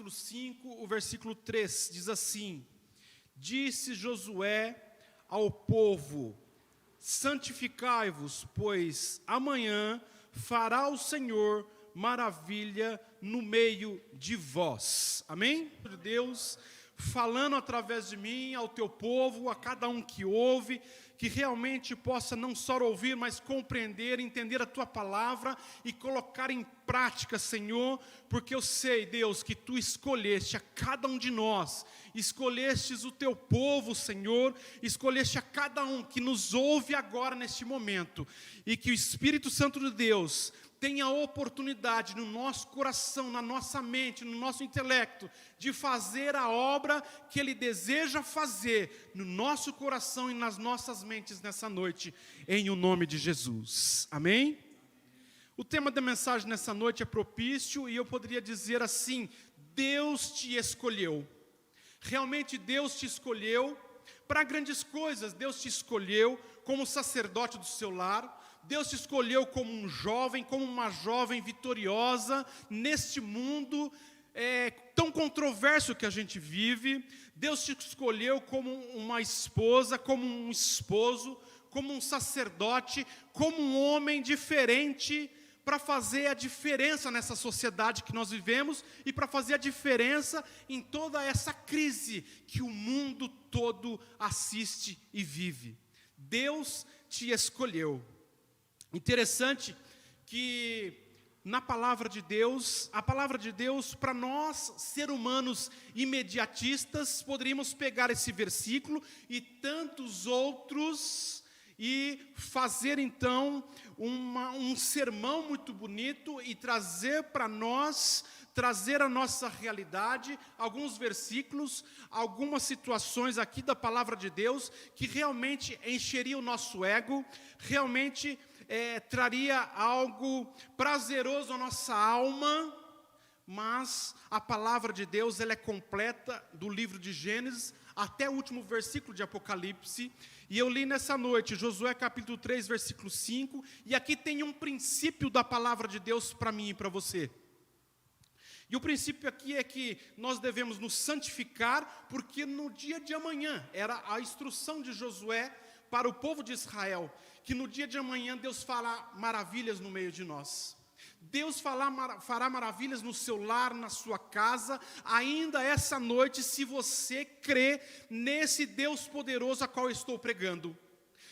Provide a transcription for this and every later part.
capítulo 5, o versículo 3, diz assim: Disse Josué ao povo: santificai-vos, pois amanhã fará o Senhor maravilha no meio de vós. Amém? Deus falando através de mim ao teu povo, a cada um que ouve, que realmente possa não só ouvir, mas compreender, entender a tua palavra e colocar em prática, Senhor, porque eu sei, Deus, que tu escolheste a cada um de nós, escolhestes o teu povo, Senhor, escolheste a cada um que nos ouve agora neste momento, e que o Espírito Santo de Deus tenha a oportunidade no nosso coração, na nossa mente, no nosso intelecto, de fazer a obra que Ele deseja fazer no nosso coração e nas nossas mentes nessa noite, em o nome de Jesus. Amém? O tema da mensagem nessa noite é propício, e eu poderia dizer assim: Deus te escolheu. Realmente Deus te escolheu para grandes coisas. Deus te escolheu como sacerdote do seu lar. Deus te escolheu como um jovem, como uma jovem vitoriosa neste mundo tão controverso que a gente vive. Deus te escolheu como uma esposa, como um esposo, como um sacerdote, como um homem diferente, para fazer a diferença nessa sociedade que nós vivemos e para fazer a diferença em toda essa crise que o mundo todo assiste e vive. Deus te escolheu. Interessante que na palavra de Deus, a palavra de Deus, para nós, seres humanos imediatistas, poderíamos pegar esse versículo e tantos outros e fazer então um sermão muito bonito e trazer para nós, trazer a nossa realidade, alguns versículos, algumas situações aqui da palavra de Deus, que realmente encheria o nosso ego, realmente traria algo prazeroso à nossa alma. Mas a palavra de Deus, ela é completa, do livro de Gênesis até o último versículo de Apocalipse. E eu li nessa noite Josué capítulo 3, versículo 5, e aqui tem um princípio da palavra de Deus para mim e para você. E o princípio aqui é que nós devemos nos santificar, porque no dia de amanhã, era a instrução de Josué para o povo de Israel, que no dia de amanhã Deus fará maravilhas no meio de nós. Deus fará maravilhas no seu lar, na sua casa, ainda essa noite, se você crê nesse Deus poderoso a qual eu estou pregando.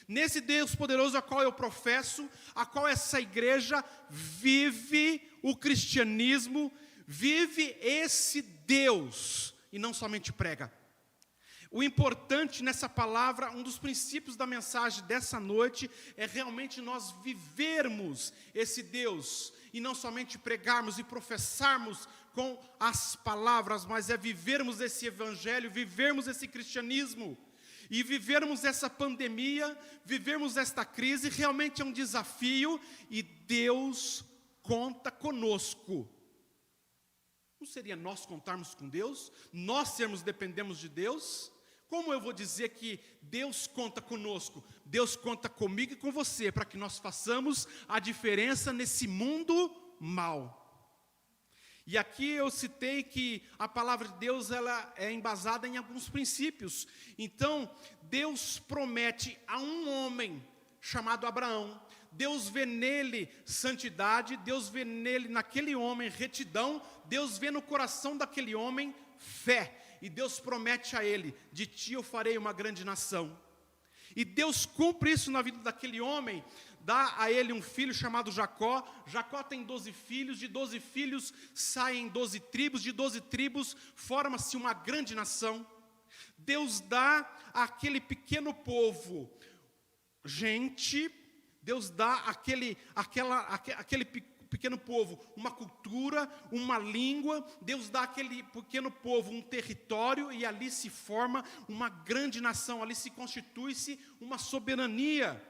Nesse Deus poderoso a qual eu professo, a qual essa igreja vive o cristianismo, vive esse Deus e não somente prega. O importante nessa palavra, um dos princípios da mensagem dessa noite, é realmente nós vivermos esse Deus, e não somente pregarmos e professarmos com as palavras, mas é vivermos esse evangelho, vivermos esse cristianismo, e vivermos essa pandemia, vivermos esta crise. Realmente é um desafio, e Deus conta conosco. Não seria nós contarmos com Deus? Nós dependemos de Deus? Como eu vou dizer que Deus conta conosco? Deus conta comigo e com você, para que nós façamos a diferença nesse mundo mau. E aqui eu citei que a palavra de Deus, ela é embasada em alguns princípios. Então, Deus promete a um homem chamado Abraão. Deus vê nele santidade, Deus vê nele, naquele homem, retidão. Deus vê no coração daquele homem fé. E Deus promete a ele: de ti eu farei uma grande nação. E Deus cumpre isso na vida daquele homem, dá a ele um filho chamado Jacó. Jacó tem 12 filhos, de 12 filhos saem 12 tribos, de 12 tribos forma-se uma grande nação. Deus dá àquele pequeno povo gente, Deus dá àquele pequeno povo uma cultura, uma língua. Deus dá àquele pequeno povo um território, e ali se forma uma grande nação, ali se constitui-se uma soberania.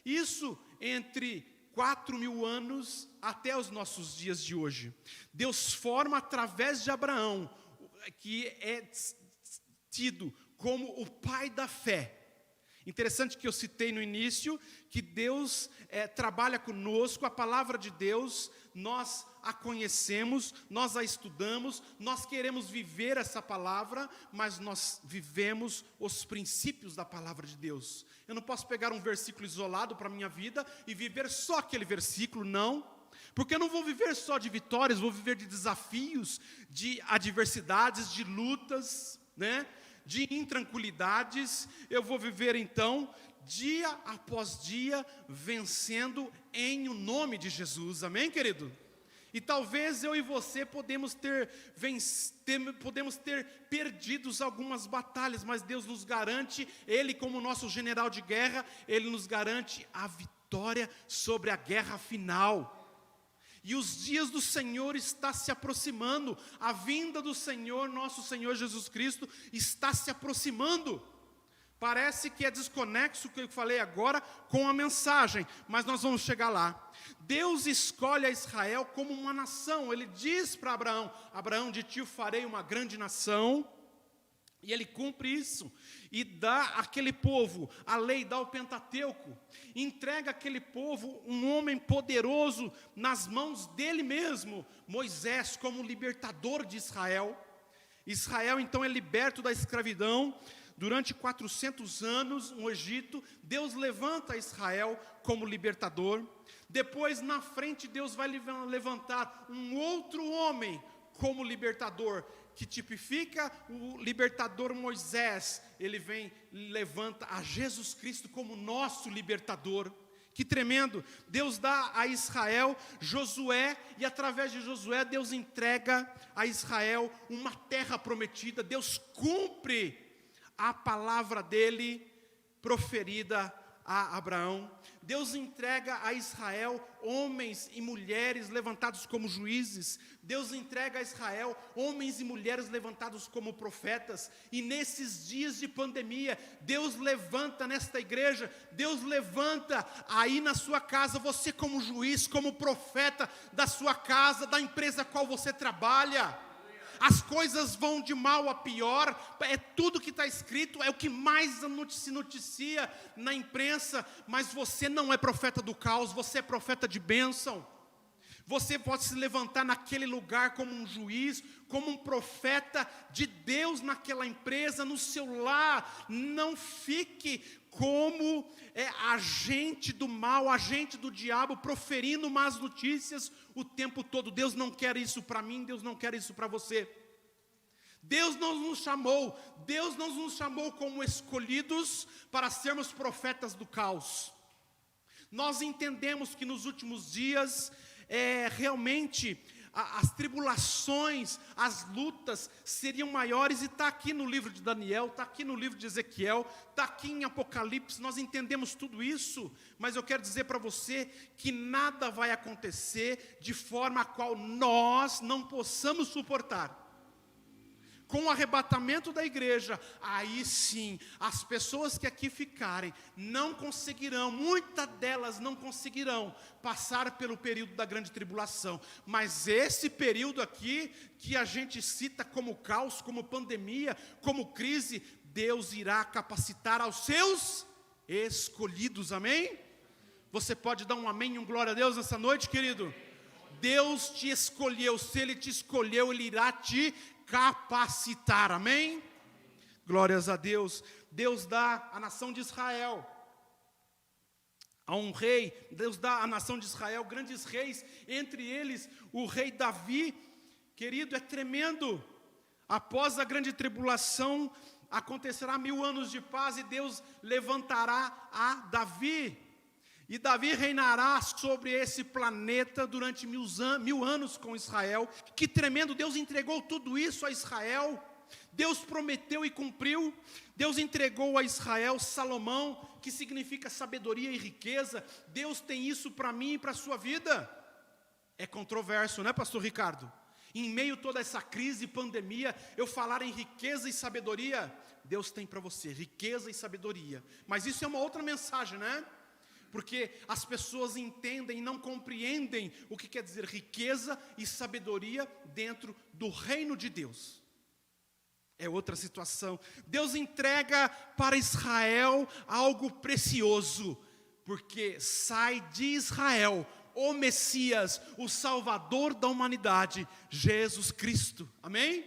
Isso entre 4.000 anos até os nossos dias de hoje. Deus forma através de Abraão, que é tido como o pai da fé. Interessante que eu citei no início, que Deus trabalha conosco, a palavra de Deus, nós a conhecemos, nós a estudamos, nós queremos viver essa palavra, mas nós vivemos os princípios da palavra de Deus. Eu não posso pegar um versículo isolado para a minha vida e viver só aquele versículo, não. Porque eu não vou viver só de vitórias, vou viver de desafios, de adversidades, de lutas, né? De intranquilidades. Eu vou viver então, dia após dia, vencendo em o nome de Jesus, amém, querido? E talvez eu e você podemos ter perdidos algumas batalhas, mas Deus nos garante, Ele como nosso general de guerra, Ele nos garante a vitória sobre a guerra final. E os dias do Senhor está se aproximando, a vinda do Senhor, nosso Senhor Jesus Cristo, está se aproximando. Parece que é desconexo o que eu falei agora com a mensagem, mas nós vamos chegar lá. Deus escolhe a Israel como uma nação. Ele diz para Abraão: Abraão, de ti farei uma grande nação. E ele cumpre isso, e dá àquele povo a lei, dá o Pentateuco, entrega àquele povo um homem poderoso nas mãos dele mesmo, Moisés, como libertador de Israel. Israel então é liberto da escravidão. Durante 400 anos no Egito, Deus levanta Israel como libertador. Depois, na frente, Deus vai levantar um outro homem como libertador, que tipifica o libertador Moisés. Ele levanta a Jesus Cristo como nosso libertador. Que tremendo! Deus dá a Israel Josué, e através de Josué Deus entrega a Israel uma terra prometida. Deus cumpre a palavra dele proferida a Abraão. Deus entrega a Israel homens e mulheres levantados como juízes. Deus entrega a Israel homens e mulheres levantados como profetas. E nesses dias de pandemia, Deus levanta nesta igreja, Deus levanta aí na sua casa, você como juiz, como profeta da sua casa, da empresa a qual você trabalha. As coisas vão de mal a pior, é tudo que está escrito, é o que mais se noticia na imprensa, mas você não é profeta do caos, você é profeta de bênção. Você pode se levantar naquele lugar como um juiz, como um profeta de Deus naquela empresa, no seu lar. Não fique como agente do mal, agente do diabo, proferindo más notícias o tempo todo. Deus não quer isso para mim, Deus não quer isso para você. Deus não nos chamou como escolhidos para sermos profetas do caos. Nós entendemos que nos últimos dias, realmente, as tribulações, as lutas seriam maiores, e está aqui no livro de Daniel, está aqui no livro de Ezequiel, está aqui em Apocalipse, nós entendemos tudo isso, mas eu quero dizer para você que nada vai acontecer de forma a qual nós não possamos suportar. Com o arrebatamento da igreja, aí sim, as pessoas que aqui ficarem não conseguirão, muitas delas não conseguirão passar pelo período da grande tribulação. Mas esse período aqui, que a gente cita como caos, como pandemia, como crise, Deus irá capacitar aos seus escolhidos, amém? Você pode dar um amém e um glória a Deus nessa noite, querido? Deus te escolheu, se Ele te escolheu, Ele irá te capacitar, amém? Glórias a Deus. Deus dá a nação de Israel a um rei. Deus dá a nação de Israel grandes reis, entre eles o rei Davi. Querido, é tremendo. Após a grande tribulação acontecerá 1000 anos de paz, e Deus levantará a Davi. E Davi reinará sobre esse planeta durante 1000 anos com Israel. Que tremendo, Deus entregou tudo isso a Israel. Deus prometeu e cumpriu. Deus entregou a Israel Salomão, que significa sabedoria e riqueza. Deus tem isso para mim e para a sua vida. É controverso, né, pastor Ricardo? Em meio a toda essa crise e pandemia, eu falar em riqueza e sabedoria. Deus tem para você riqueza e sabedoria. Mas isso é uma outra mensagem, né? Porque as pessoas entendem e não compreendem o que quer dizer riqueza e sabedoria dentro do reino de Deus. é outra situação. Deus entrega para Israel algo precioso, porque sai de Israel o Messias, o Salvador da humanidade, Jesus Cristo. Amém?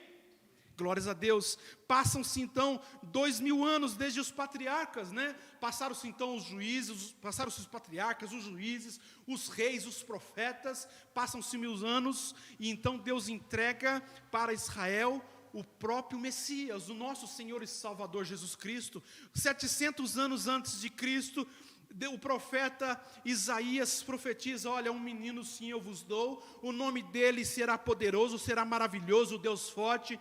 Glórias a Deus. Passam-se então 2000 anos desde os patriarcas, né? Passaram-se então os juízes, passaram-se os patriarcas, os juízes, os reis, os profetas. Passam-se 1000 anos e então Deus entrega para Israel o próprio Messias, o nosso Senhor e Salvador Jesus Cristo. 700 anos antes de Cristo, o profeta Isaías profetiza: olha, um menino sim eu vos dou, o nome dele será poderoso, será maravilhoso, Deus forte,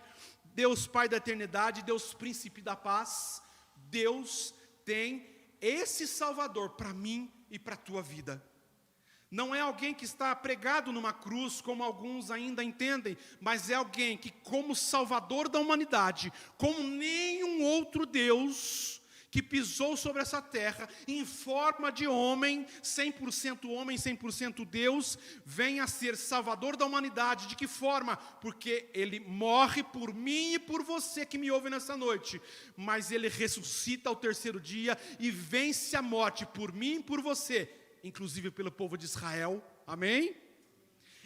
Deus Pai da eternidade, Deus Príncipe da paz. Deus tem esse Salvador para mim e para a tua vida. Não é alguém que está pregado numa cruz, como alguns ainda entendem, mas é alguém que, como Salvador da humanidade, como nenhum outro Deus que pisou sobre essa terra, em forma de homem, 100% Deus, vem a ser Salvador da humanidade. De que forma? Porque Ele morre por mim e por você que me ouve nessa noite, mas Ele ressuscita ao terceiro dia e vence a morte por mim e por você, inclusive pelo povo de Israel. Amém?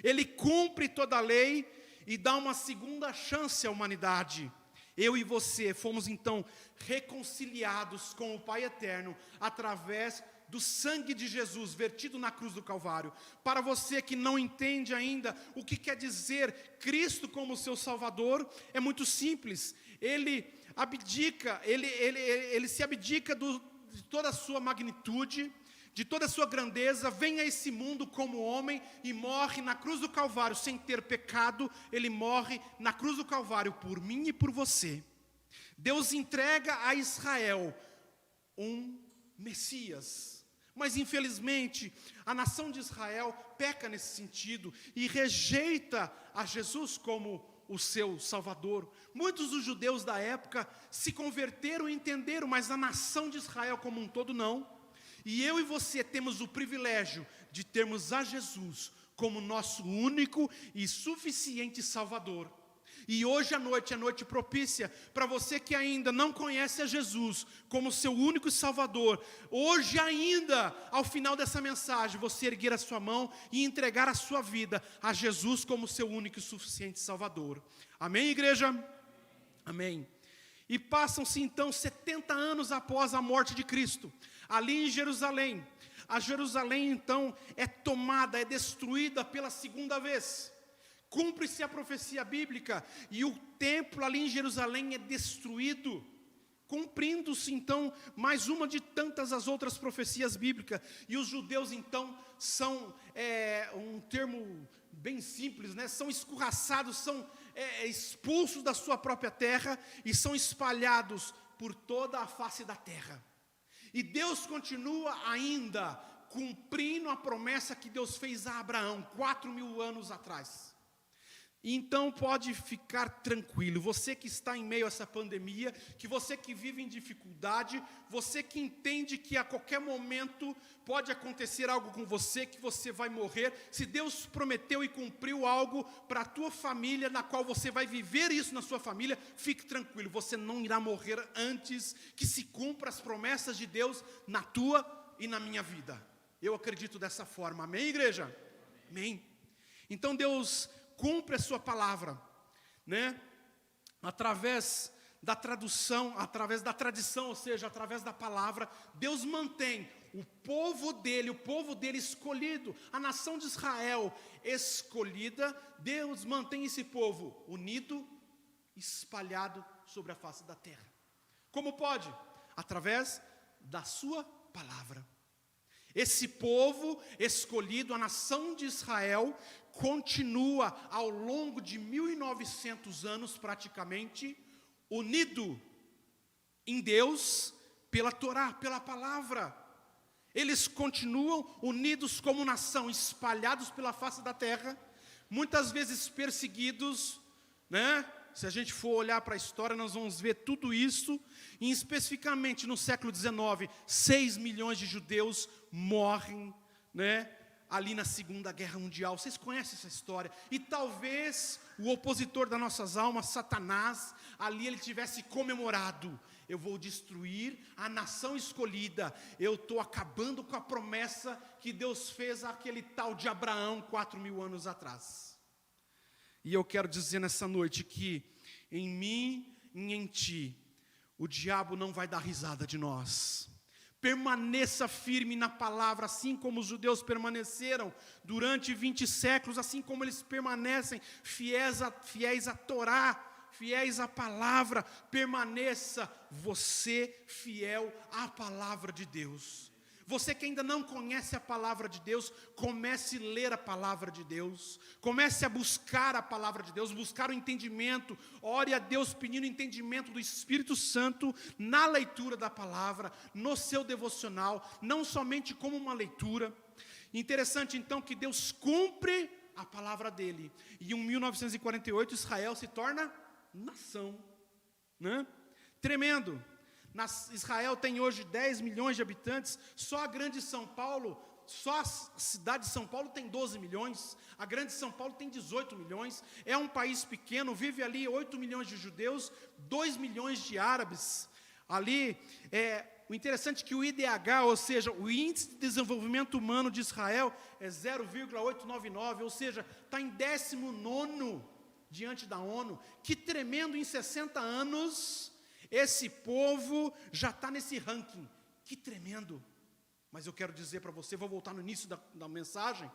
Ele cumpre toda a lei e dá uma segunda chance à humanidade. Eu e você fomos então reconciliados com o Pai eterno através do sangue de Jesus vertido na cruz do Calvário. Para você que não entende ainda o que quer dizer Cristo como seu Salvador, é muito simples. Ele abdica, ele se abdica de toda a sua magnitude, de toda a sua grandeza, vem a esse mundo como homem e morre na cruz do Calvário sem ter pecado. Ele morre na cruz do Calvário por mim e por você. Deus entrega a Israel um Messias, mas infelizmente a nação de Israel peca nesse sentido e rejeita a Jesus como o seu Salvador. Muitos dos judeus da época se converteram e entenderam, mas a nação de Israel como um todo não. E eu e você temos o privilégio de termos a Jesus como nosso único e suficiente Salvador. E hoje à noite é noite propícia para você que ainda não conhece a Jesus como seu único Salvador. Hoje ainda, ao final dessa mensagem, você erguer a sua mão e entregar a sua vida a Jesus como seu único e suficiente Salvador. Amém, igreja? Amém. E passam-se então 70 anos após a morte de Cristo, ali em Jerusalém. A Jerusalém então é tomada, é destruída pela segunda vez. Cumpre-se a profecia bíblica e o templo ali em Jerusalém é destruído, cumprindo-se então mais uma de tantas as outras profecias bíblicas. E os judeus então são, um termo bem simples, né? São escorraçados, são expulsos da sua própria terra e são espalhados por toda a face da terra. E Deus continua ainda cumprindo a promessa que Deus fez a Abraão 4000 anos atrás. Então pode ficar tranquilo, você que está em meio a essa pandemia, que você que vive em dificuldade, você que entende que a qualquer momento pode acontecer algo com você, que você vai morrer. Se Deus prometeu e cumpriu algo para a tua família, na qual você vai viver isso na sua família, fique tranquilo, você não irá morrer antes que se cumpra as promessas de Deus na tua e na minha vida. Eu acredito dessa forma, amém, igreja? Amém. Então Deus cumpre a sua palavra, né? Através da tradução, através da tradição, ou seja, através da palavra, Deus mantém o povo dele escolhido, a nação de Israel escolhida. Deus mantém esse povo unido, espalhado sobre a face da terra. Como pode? Através da sua palavra. Esse povo escolhido, a nação de Israel, continua ao longo de 1900 anos praticamente, unido em Deus pela Torá, pela palavra. Eles continuam unidos como nação, espalhados pela face da terra, muitas vezes perseguidos, né? Se a gente for olhar para a história, nós vamos ver tudo isso. E especificamente no século XIX, 6 milhões de judeus morrem, né? ali na Segunda Guerra Mundial. Vocês conhecem essa história? E talvez o opositor das nossas almas, Satanás, ali ele tivesse comemorado: eu vou destruir a nação escolhida, eu estou acabando com a promessa que Deus fez àquele tal de Abraão 4.000 anos atrás. E eu quero dizer nessa noite que em mim e em ti, o diabo não vai dar risada de nós. Permaneça firme na palavra, assim como os judeus permaneceram durante 20 séculos, assim como eles permanecem fiéis à Torá, fiéis à palavra. Permaneça você fiel à palavra de Deus. Você que ainda não conhece a palavra de Deus, comece a ler a palavra de Deus, comece a buscar a palavra de Deus, buscar o entendimento, ore a Deus pedindo entendimento do Espírito Santo na leitura da palavra, no seu devocional, não somente como uma leitura. Interessante então que Deus cumpre a palavra dele, e em 1948 Israel se torna nação, né? Tremendo. Israel tem hoje 10 milhões de habitantes, só a grande São Paulo, só a cidade de São Paulo tem 12 milhões, a grande São Paulo tem 18 milhões, é um país pequeno, vive ali 8 milhões de judeus, 2 milhões de árabes, ali, o interessante é que o IDH, ou seja, o Índice de Desenvolvimento Humano de Israel, é 0,899, ou seja, está em 19º diante da ONU. Que tremendo, em 60 anos... esse povo já está nesse ranking, que tremendo. Mas eu quero dizer para você, vou voltar no início da mensagem,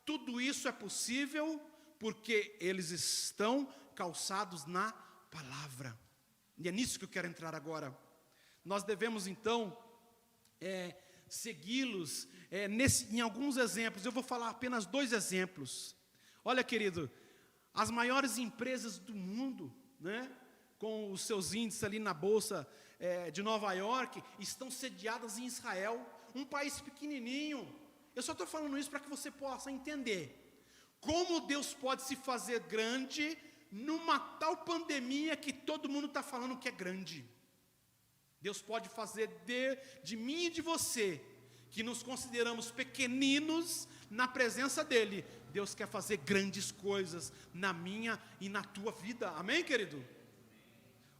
tudo isso é possível porque eles estão calçados na palavra. E é nisso que eu quero entrar agora. Nós devemos então segui-los em alguns exemplos. Eu vou falar apenas 2 exemplos. Olha, querido, as maiores empresas do mundo, né, com os seus índices ali na Bolsa de Nova York, estão sediadas em Israel, um país pequenininho. Eu só estou falando isso para que você possa entender como Deus pode se fazer grande numa tal pandemia que todo mundo está falando que é grande. Deus pode fazer de mim e de você, que nos consideramos pequeninos na presença dEle, Deus quer fazer grandes coisas na minha e na tua vida. Amém, querido?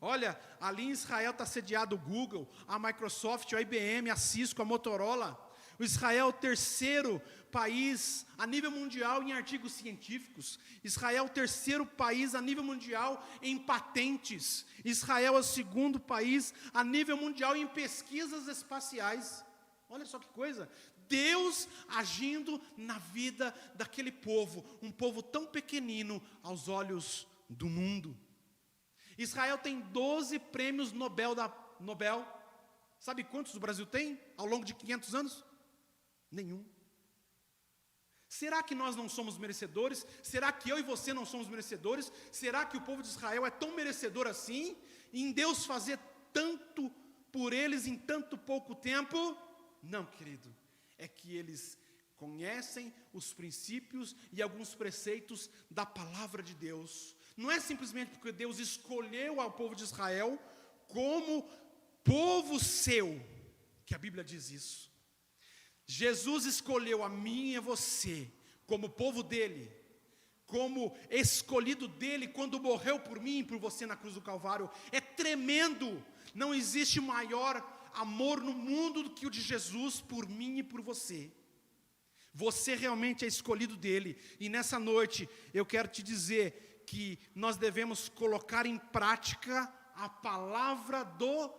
Olha, ali em Israel está sediado o Google, a Microsoft, a IBM, a Cisco, a Motorola. O Israel é o 3º país a nível mundial em artigos científicos. Israel é o 3º país a nível mundial em patentes. Israel é o 2º país a nível mundial em pesquisas espaciais. Olha só que coisa. Deus agindo na vida daquele povo, um povo tão pequenino aos olhos do mundo. Israel tem 12 prêmios Nobel. Sabe quantos o Brasil tem ao longo de 500 anos? Nenhum. Será que nós não somos merecedores? Será que eu e você não somos merecedores? Será que o povo de Israel é tão merecedor assim? Em Deus fazer tanto por eles em tanto pouco tempo? Não, querido. É que eles conhecem os princípios e alguns preceitos da palavra de Deus. Não é simplesmente porque Deus escolheu ao povo de Israel como povo seu, que a Bíblia diz isso. Jesus escolheu a mim e a você como povo dele, como escolhido dele quando morreu por mim e por você na cruz do Calvário. É tremendo, não existe maior amor no mundo do que o de Jesus por mim e por você. Você realmente é escolhido dele, e nessa noite eu quero te dizer que nós devemos colocar em prática a palavra do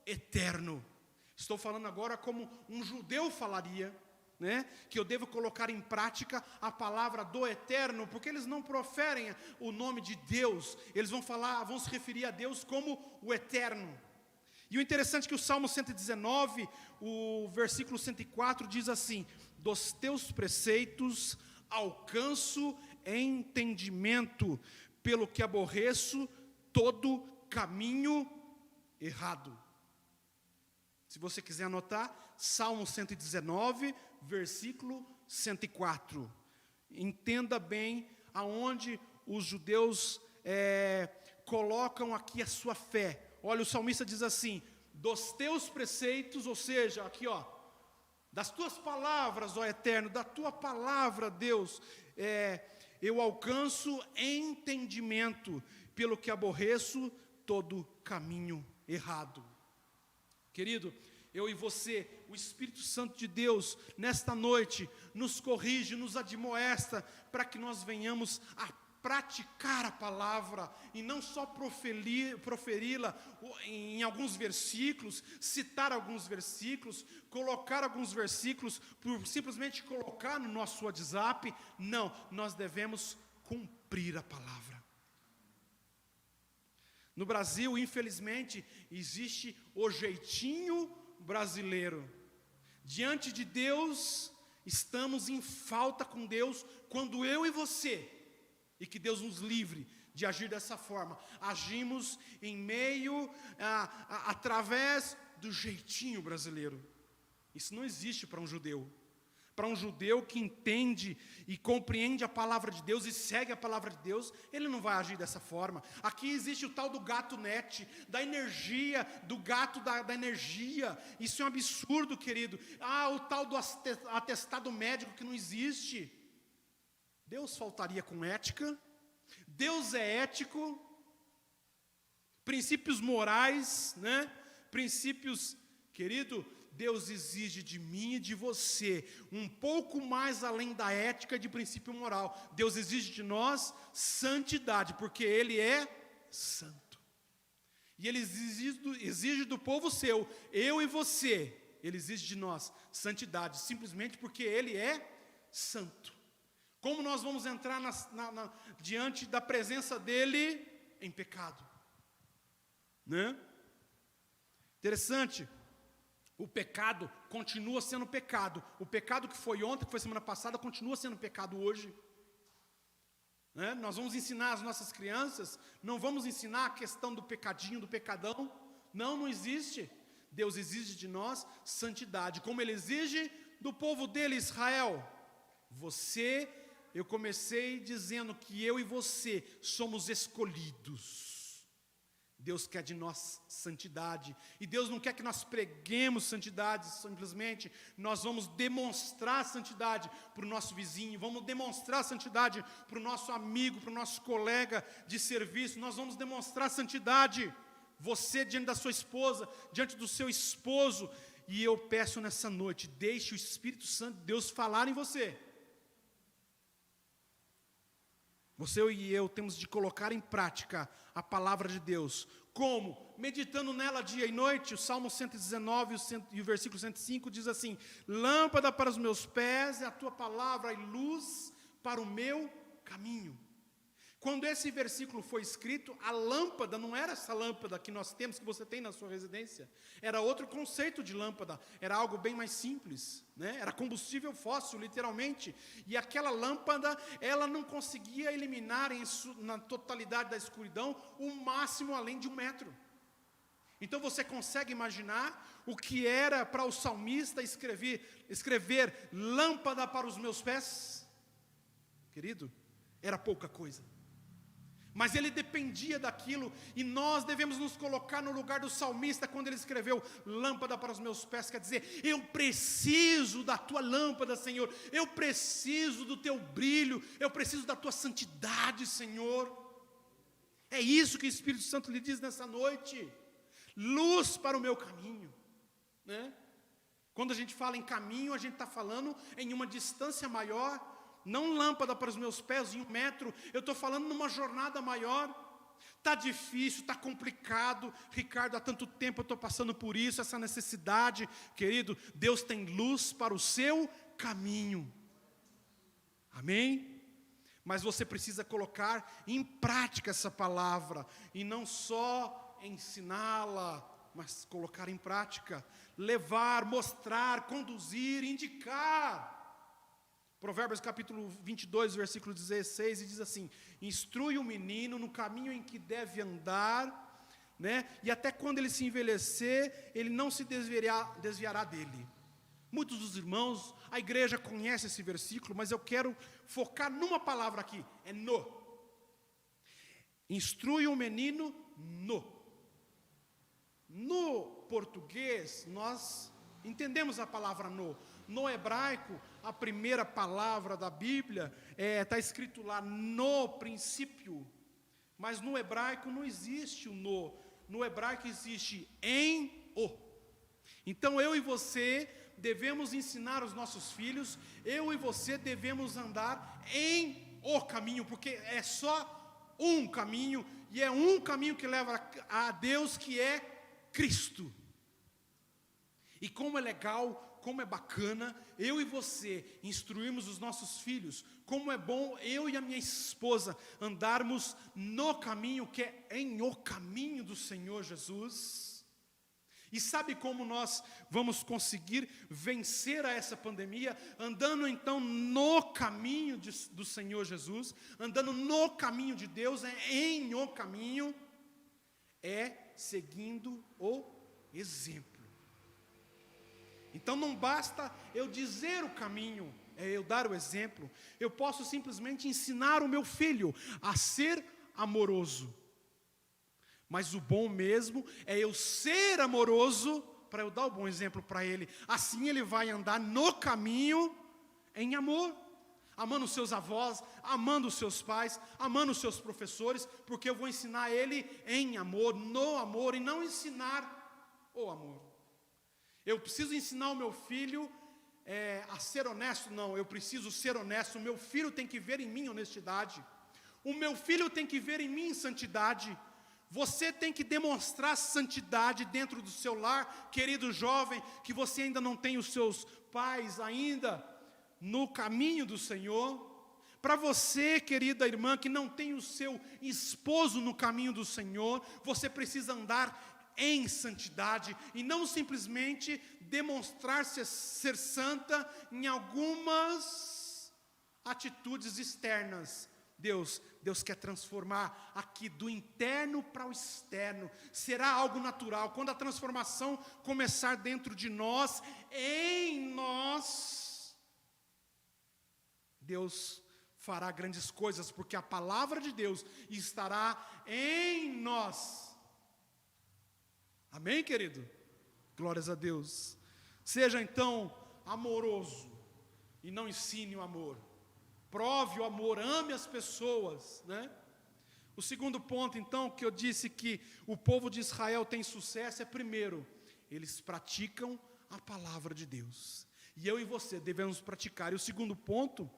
Eterno. Estou falando agora como um judeu falaria, né? Que eu devo colocar em prática a palavra do Eterno, porque eles não proferem o nome de Deus, eles vão se referir a Deus como o Eterno. E o interessante é que o Salmo 119, o versículo 104 diz assim: dos teus preceitos alcanço entendimento, pelo que aborreço todo caminho errado. Se você quiser anotar, Salmo 119, versículo 104. Entenda bem aonde os judeus colocam aqui a sua fé. Olha, o salmista diz assim: dos teus preceitos, ou seja, aqui ó, Das tuas palavras, ó Eterno, da tua palavra, Deus, eu alcanço entendimento, pelo que aborreço todo caminho errado. Querido, eu e você, o Espírito Santo de Deus, nesta noite, nos corrige, nos admoesta, para que nós venhamos a praticar a palavra, e não só proferi-la em alguns versículos, citar alguns versículos, colocar alguns versículos, por simplesmente colocar no nosso WhatsApp. Não, nós devemos cumprir a palavra. No Brasil, infelizmente, existe o jeitinho brasileiro. Diante de Deus, estamos em falta com Deus, quando eu e você, e que Deus nos livre de agir dessa forma, agimos em meio, através do jeitinho brasileiro. Isso não existe para um judeu. Para um judeu que entende e compreende a palavra de Deus e segue a palavra de Deus, ele não vai agir dessa forma. Aqui existe o tal do gato net, da energia, do gato da energia. Isso é um absurdo, querido. O tal do atestado médico que não existe. Deus faltaria com ética? Deus é ético? Princípios morais, né? Princípios, querido, Deus exige de mim e de você um pouco mais além da ética de princípio moral. Deus exige de nós santidade, porque Ele é santo. E Ele exige do povo seu, eu e você, Ele exige de nós santidade, simplesmente porque Ele é santo. Como nós vamos entrar diante da presença dEle em pecado? Né? Interessante. O pecado continua sendo pecado. O pecado que foi ontem, que foi semana passada, continua sendo pecado hoje. Né? Nós vamos ensinar as nossas crianças, não vamos ensinar a questão do pecadinho, do pecadão. Não existe. Deus exige de nós santidade, como Ele exige do povo dele, Israel. Eu comecei dizendo que eu e você somos escolhidos. Deus quer de nós santidade, e Deus não quer que nós preguemos santidade simplesmente. Nós vamos demonstrar santidade para o nosso vizinho, vamos demonstrar santidade para o nosso amigo, para o nosso colega de serviço. Nós vamos demonstrar santidade, você diante da sua esposa, diante do seu esposo. E eu peço nessa noite, deixe o Espírito Santo de Deus falar em você. Você e eu temos de colocar em prática a palavra de Deus. Como? Meditando nela dia e noite. O Salmo 119 e o versículo 105 diz assim: lâmpada para os meus pés é a tua palavra e luz para o meu caminho. Quando esse versículo foi escrito, a lâmpada não era essa lâmpada que nós temos, que você tem na sua residência. Era outro conceito de lâmpada, era algo bem mais simples, né? Era combustível fóssil, literalmente. E aquela lâmpada, ela não conseguia eliminar na totalidade da escuridão o máximo além de 1 metro. Então você consegue imaginar o que era para o salmista escrever lâmpada para os meus pés? Querido, era pouca coisa. Mas ele dependia daquilo, e nós devemos nos colocar no lugar do salmista quando ele escreveu lâmpada para os meus pés. Quer dizer, eu preciso da tua lâmpada, Senhor, eu preciso do teu brilho, eu preciso da tua santidade, Senhor. É isso que o Espírito Santo lhe diz nessa noite: luz para o meu caminho, né? Quando a gente fala em caminho, a gente está falando em uma distância maior. Não lâmpada para os meus pés em 1 metro, eu estou falando numa jornada maior. Está difícil, está complicado, Ricardo, há tanto tempo eu estou passando por isso, essa necessidade. Querido, Deus tem luz para o seu caminho. Amém? Mas você precisa colocar em prática essa palavra, e não só ensiná-la, mas colocar em prática, levar, mostrar, conduzir, indicar. Provérbios capítulo 22, versículo 16, e diz assim: instrui o menino no caminho em que deve andar, né? E até quando ele se envelhecer, ele não se desviará dele. Muitos dos irmãos, a igreja conhece esse versículo, mas eu quero focar numa palavra aqui, é no. Instrui o menino no. No português, nós entendemos a palavra no. No hebraico, a primeira palavra da Bíblia está escrito lá, no princípio. Mas no hebraico não existe o no. No hebraico existe em o. Então eu e você devemos ensinar os nossos filhos, eu e você devemos andar em o caminho, porque é só um caminho, e é um caminho que leva a Deus, que é Cristo. E como é legal, como é bacana, eu e você instruirmos os nossos filhos, como é bom eu e a minha esposa andarmos no caminho, que é em o caminho do Senhor Jesus. E sabe como nós vamos conseguir vencer a essa pandemia? Andando então no caminho do Senhor Jesus, andando no caminho de Deus, em o caminho, seguindo o exemplo. Então não basta eu dizer o caminho, eu dar o exemplo. Eu posso simplesmente ensinar o meu filho a ser amoroso. Mas o bom mesmo é eu ser amoroso, para eu dar o bom exemplo para ele. Assim ele vai andar no caminho em amor, amando os seus avós, amando os seus pais, amando os seus professores, porque eu vou ensinar ele em amor, no amor, e não ensinar o amor. Eu preciso ensinar o meu filho a ser honesto? Não, eu preciso ser honesto. O meu filho tem que ver em mim honestidade. O meu filho tem que ver em mim santidade. Você tem que demonstrar santidade dentro do seu lar, querido jovem, que você ainda não tem os seus pais ainda no caminho do Senhor. Para você, querida irmã, que não tem o seu esposo no caminho do Senhor, você precisa andar em santidade e não simplesmente demonstrar ser santa em algumas atitudes externas. Deus quer transformar aqui do interno para o externo. Será algo natural. Quando a transformação começar dentro de nós, em nós, Deus fará grandes coisas, porque a palavra de Deus estará em nós. Amém, querido? Glórias a Deus. Seja então amoroso e não ensine o amor. Prove o amor, ame as pessoas, né? O segundo ponto, então, que eu disse que o povo de Israel tem sucesso é, primeiro, eles praticam a palavra de Deus. E eu e você devemos praticar. E o segundo ponto,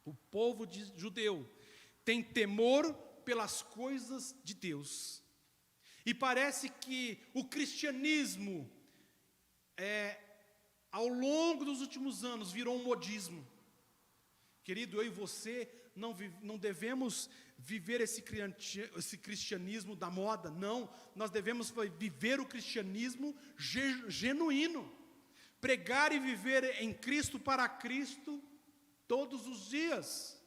o povo judeu tem temor pelas coisas de Deus. E parece que o cristianismo, ao longo dos últimos anos, virou um modismo. Querido, eu e você não devemos viver esse cristianismo da moda, não. Nós devemos viver o cristianismo genuíno. Pregar e viver em Cristo, para Cristo, todos os dias.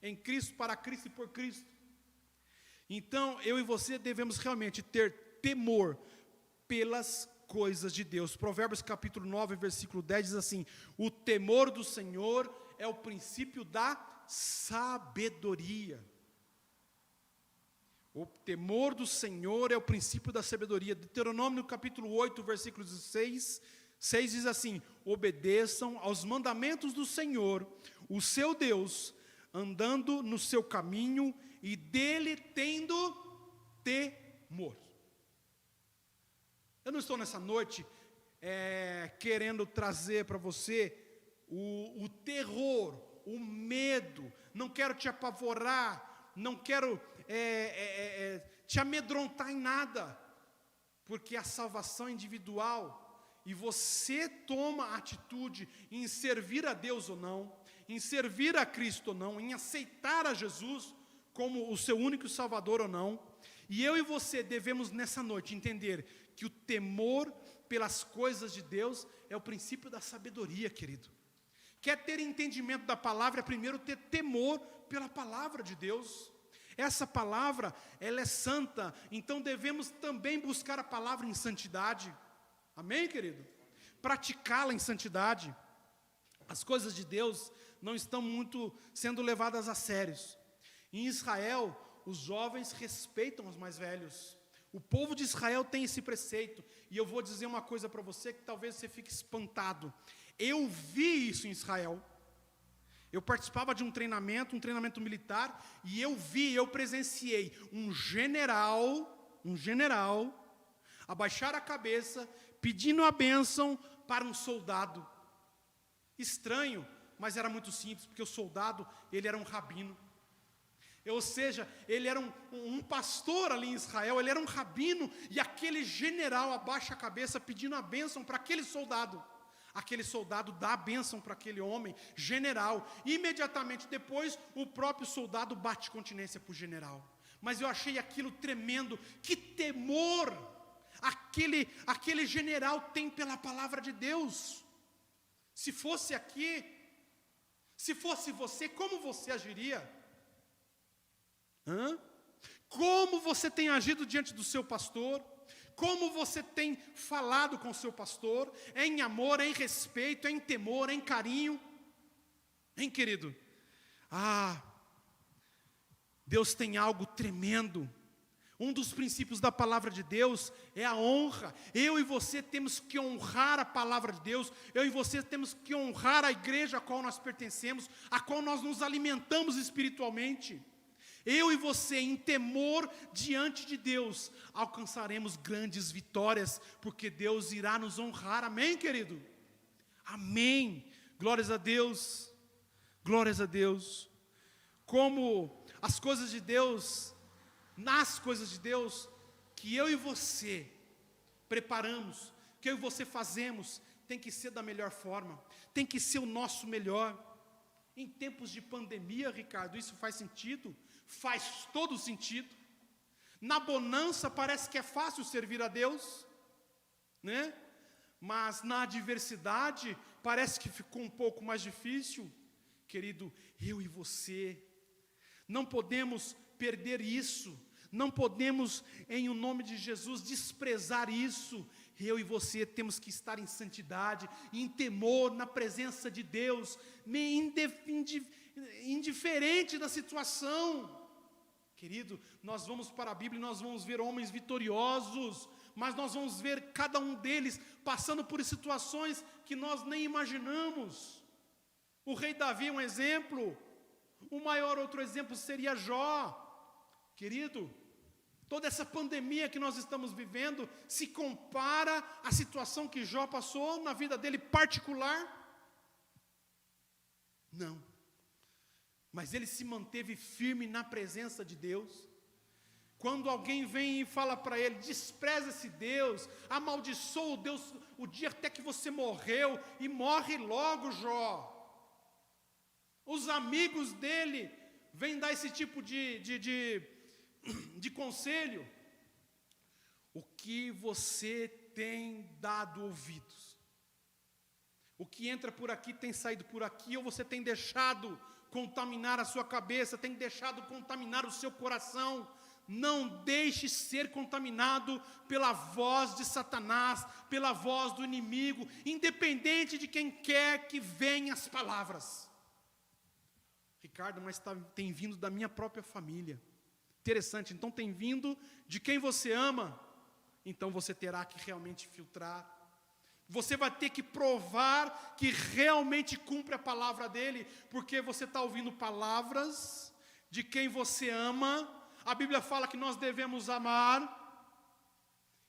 Em Cristo, para Cristo e por Cristo. Então, eu e você devemos realmente ter temor pelas coisas de Deus. Provérbios capítulo 9, versículo 10 diz assim: o temor do Senhor é o princípio da sabedoria. O temor do Senhor é o princípio da sabedoria. Deuteronômio capítulo 8, versículo 6 diz assim: obedeçam aos mandamentos do Senhor, o seu Deus, andando no seu caminho e dele tendo temor. Eu não estou nessa noite querendo trazer para você o terror, o medo. Não quero te apavorar, não quero te amedrontar em nada, porque a salvação é individual, e você toma a atitude em servir a Deus ou não, em servir a Cristo ou não, em aceitar a Jesus como o seu único Salvador ou não. E eu e você devemos nessa noite entender que o temor pelas coisas de Deus é o princípio da sabedoria, querido. Quer ter entendimento da palavra, é primeiro ter temor pela palavra de Deus. Essa palavra, ela é santa, então devemos também buscar a palavra em santidade. Amém, querido? Praticá-la em santidade. As coisas de Deus não estão muito sendo levadas a sério. Em Israel, os jovens respeitam os mais velhos. O povo de Israel tem esse preceito. E eu vou dizer uma coisa para você que talvez você fique espantado. Eu vi isso em Israel. Eu participava de um treinamento militar, e eu presenciei um general, abaixar a cabeça, pedindo a bênção para um soldado. Estranho, mas era muito simples, porque o soldado, ele era um rabino. Ou seja, ele era um pastor ali em Israel, ele era um rabino, e aquele general abaixa a cabeça pedindo a bênção para aquele soldado. Aquele soldado dá a bênção para aquele homem, general. Imediatamente depois, o próprio soldado bate continência para o general. Mas eu achei aquilo tremendo. Que temor aquele general tem pela palavra de Deus. Se fosse aqui, se fosse você, como você agiria? Como você tem agido diante do seu pastor? Como você tem falado com o seu pastor? Em amor, em respeito, em temor, em carinho? Hein, querido? Deus tem algo tremendo. Um dos princípios da palavra de Deus é a honra. Eu e você temos que honrar a palavra de Deus. Eu e você temos que honrar a igreja a qual nós pertencemos, a qual nós nos alimentamos espiritualmente. Eu e você, em temor diante de Deus, alcançaremos grandes vitórias, porque Deus irá nos honrar. Amém, querido? Amém. Glórias a Deus. Glórias a Deus. Como as coisas de Deus, nas coisas de Deus, que eu e você preparamos, que eu e você fazemos, tem que ser da melhor forma, tem que ser o nosso melhor. Em tempos de pandemia, Ricardo, isso faz sentido? Faz todo sentido. Na bonança parece que é fácil servir a Deus, né? Mas na adversidade parece que ficou um pouco mais difícil. Querido, eu e você não podemos perder isso. Não podemos, em o nome de Jesus, desprezar isso. Eu e você temos que estar em santidade, em temor, na presença de Deus, indiferente da situação. Querido, nós vamos para a Bíblia e nós vamos ver homens vitoriosos, mas nós vamos ver cada um deles passando por situações que nós nem imaginamos. O rei Davi é um exemplo. O maior outro exemplo seria Jó. Querido, toda essa pandemia que nós estamos vivendo se compara à situação que Jó passou na vida dele particular? Não. Mas ele se manteve firme na presença de Deus. Quando alguém vem e fala para ele, despreza esse Deus, amaldiçoa o Deus, o dia até que você morreu, e morre logo, Jó. Os amigos dele vêm dar esse tipo de conselho. O que você tem dado ouvidos? O que entra por aqui tem saído por aqui, ou você tem deixado contaminar a sua cabeça, tem deixado contaminar o seu coração? Não deixe ser contaminado pela voz de Satanás, pela voz do inimigo, independente de quem quer que venham as palavras. Ricardo, mas tem vindo da minha própria família. Interessante, então tem vindo de quem você ama, então você terá que realmente filtrar. Você vai ter que provar que realmente cumpre a palavra dele, porque você está ouvindo palavras de quem você ama. A Bíblia fala que nós devemos amar.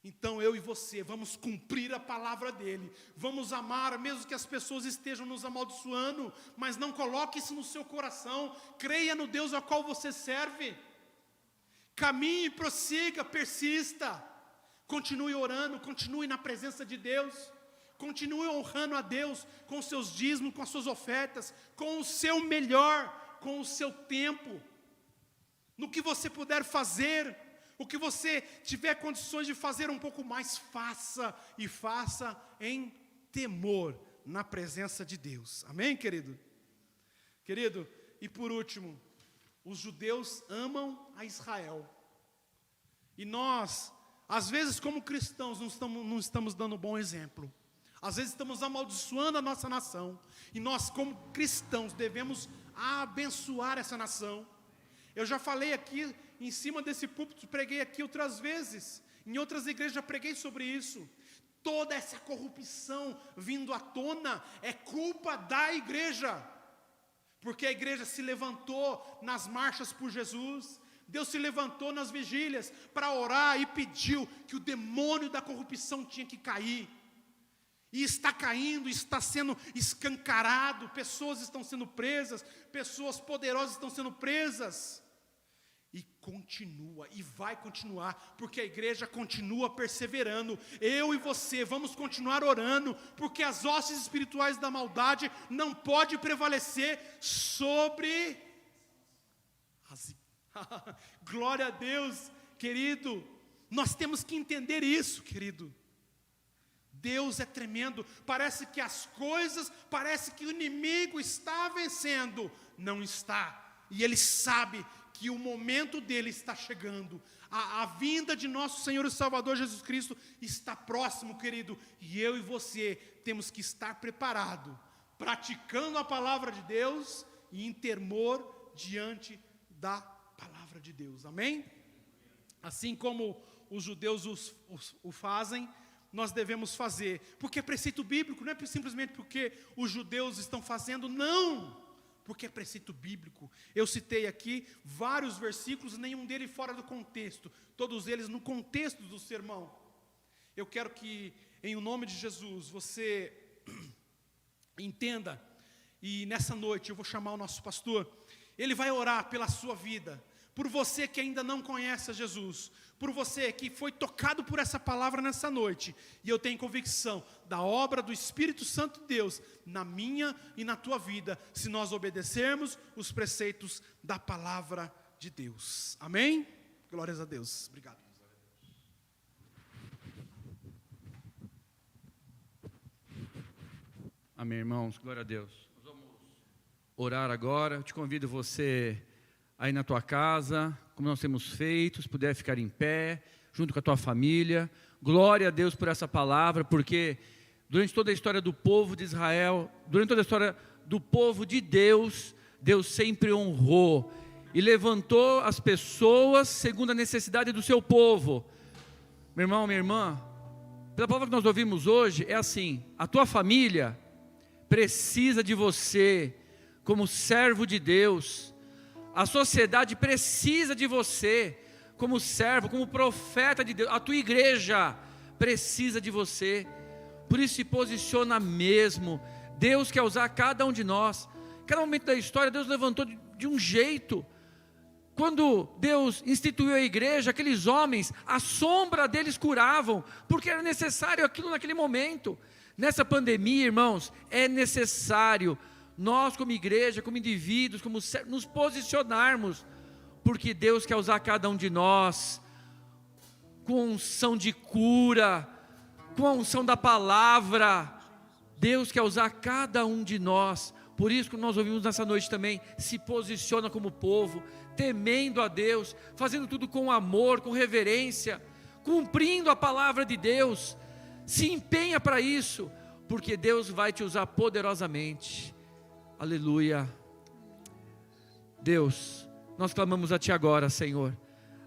Então eu e você vamos cumprir a palavra dele. Vamos amar, mesmo que as pessoas estejam nos amaldiçoando, mas não coloque isso no seu coração. Creia no Deus ao qual você serve. Caminhe, prossiga, persista. Continue orando, continue na presença de Deus. Continue honrando a Deus com os seus dízimos, com as suas ofertas, com o seu melhor, com o seu tempo. No que você puder fazer, o que você tiver condições de fazer um pouco mais, faça, e faça em temor, na presença de Deus. Amém, querido? Querido, e por último, os judeus amam a Israel. E nós, às vezes como cristãos, não estamos dando bom exemplo. Às vezes estamos amaldiçoando a nossa nação. E nós como cristãos devemos abençoar essa nação. Eu já falei aqui, em cima desse púlpito, preguei aqui outras vezes. Em outras igrejas já preguei sobre isso. toda essa corrupção vindo à tona é culpa da igreja. Porque a igreja se levantou nas marchas por Jesus, Deus se levantou nas vigílias para orar e pediu que o demônio da corrupção tinha que cair. E está caindo, está sendo escancarado, pessoas estão sendo presas, pessoas poderosas estão sendo presas. E continua, e vai continuar, porque a igreja continua perseverando. Eu e você vamos continuar orando, porque as hostes espirituais da maldade não podem prevalecer sobre as... Glória a Deus, querido. Nós temos que entender isso, querido. Deus é tremendo. Parece que as coisas, parece que o inimigo está vencendo. Não está. E ele sabe que o momento dele está chegando. A vinda de nosso Senhor e Salvador Jesus Cristo está próximo, querido. E eu e você temos que estar preparados, praticando a palavra de Deus e em temor diante da palavra de Deus. Amém? Assim como os judeus o fazem, nós devemos fazer. Porque é preceito bíblico, não é simplesmente porque os judeus estão fazendo, não. Porque é preceito bíblico. Eu citei aqui vários versículos, nenhum deles fora do contexto, todos eles no contexto do sermão. Eu quero que, em nome de Jesus, você entenda, e nessa noite eu vou chamar o nosso pastor, ele vai orar pela sua vida, por você que ainda não conhece a Jesus, por você que foi tocado por essa palavra nessa noite, e eu tenho convicção da obra do Espírito Santo de Deus na minha e na tua vida, se nós obedecermos os preceitos da palavra de Deus. Amém? Glórias a Deus. Obrigado. Amém, irmãos. Glória a Deus. Nós vamos orar agora. Eu te convido você aí na tua casa, como nós temos feito, se puder ficar em pé, junto com a tua família. Glória a Deus por essa palavra, porque durante toda a história do povo de Israel, durante toda a história do povo de Deus, Deus sempre honrou e levantou as pessoas segundo a necessidade do seu povo. Meu irmão, minha irmã, pela palavra que nós ouvimos hoje, é assim: a tua família precisa de você como servo de Deus. A sociedade precisa de você como servo, como profeta de Deus. A tua igreja precisa de você. Por isso se posiciona mesmo. Deus quer usar cada um de nós. Cada momento da história Deus levantou de um jeito. Quando Deus instituiu a igreja, aqueles homens, a sombra deles curavam, porque era necessário aquilo naquele momento. Nessa pandemia, irmãos, é necessário nós como igreja, como indivíduos, como nos posicionarmos, porque Deus quer usar cada um de nós com unção de cura, com a unção da palavra. Deus quer usar cada um de nós. Por isso que nós ouvimos nessa noite também, se posiciona como povo, temendo a Deus, fazendo tudo com amor, com reverência, cumprindo a palavra de Deus. Se empenha para isso, porque Deus vai te usar poderosamente. Aleluia. Deus, nós clamamos a Ti agora, Senhor.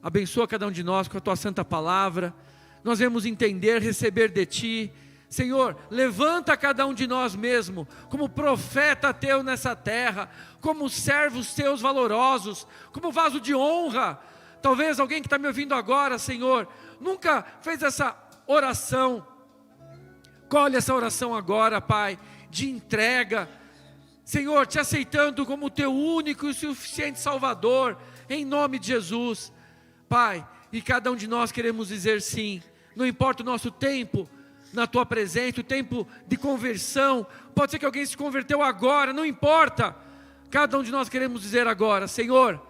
Abençoa cada um de nós com a Tua santa palavra. Nós vamos entender, receber de Ti. Senhor, levanta cada um de nós mesmo como profeta Teu nessa terra, como servos Teus valorosos, como vaso de honra. Talvez alguém que está me ouvindo agora, Senhor, nunca fez essa oração. Colhe essa oração agora, Pai, de entrega. Senhor, Te aceitando como Teu único e suficiente Salvador, em nome de Jesus. Pai, e cada um de nós queremos dizer sim, não importa o nosso tempo na Tua presença, o tempo de conversão, pode ser que alguém se converteu agora, não importa, cada um de nós queremos dizer agora: Senhor,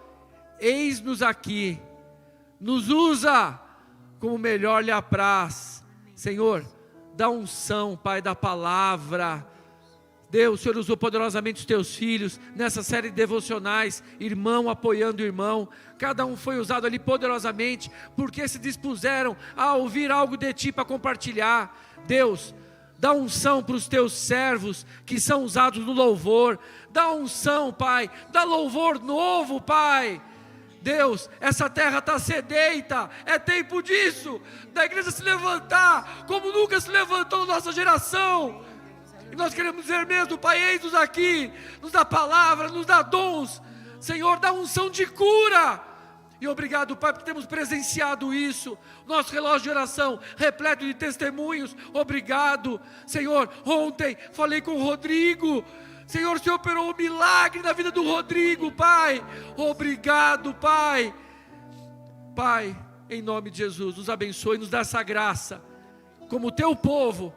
eis-nos aqui, nos usa como melhor lhe apraz. Senhor, dá unção, Pai, da palavra. Deus, o Senhor usou poderosamente os Teus filhos nessa série de devocionais, irmão apoiando irmão, cada um foi usado ali poderosamente, porque se dispuseram a ouvir algo de Ti para compartilhar. Deus, dá unção para os Teus servos que são usados no louvor, dá unção, Pai, dá louvor novo, Pai, Deus, essa terra está sedenta, é tempo disso, da igreja se levantar, como nunca se levantou na nossa geração. E nós queremos dizer mesmo, Pai, eis-nos aqui, nos dá palavra, nos dá dons, Senhor, dá unção de cura. E obrigado, Pai, porque temos presenciado isso. Nosso relógio de oração repleto de testemunhos. Obrigado, Senhor. Ontem falei com o Rodrigo. Senhor, o Senhor operou um milagre na vida do Rodrigo, Pai. Obrigado, Pai. Pai, em nome de Jesus, nos abençoe e nos dá essa graça. Como o teu povo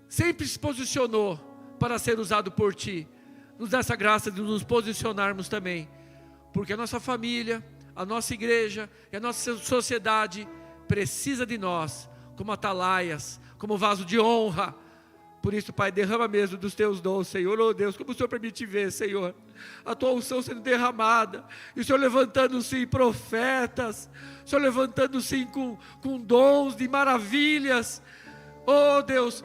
sempre se posicionou para ser usado por Ti. Nos dá essa graça de nos posicionarmos também. Porque a nossa família, a nossa igreja e a nossa sociedade precisa de nós, como atalaias, como vaso de honra. Por isso, Pai, derrama mesmo dos Teus dons, Senhor. Oh Deus, como o Senhor permite ver, Senhor, a Tua unção sendo derramada, e o Senhor levantando sim profetas, o Senhor levantando sim com dons de maravilhas. Oh Deus,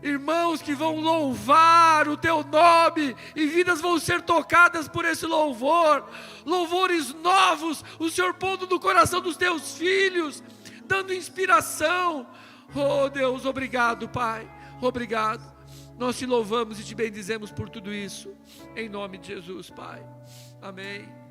irmãos que vão louvar o Teu nome, e vidas vão ser tocadas por esse louvor, louvores novos, o Senhor pondo no coração dos Teus filhos, dando inspiração. Oh Deus, obrigado, Pai, obrigado. Nós Te louvamos e Te bendizemos por tudo isso, em nome de Jesus, Pai, amém.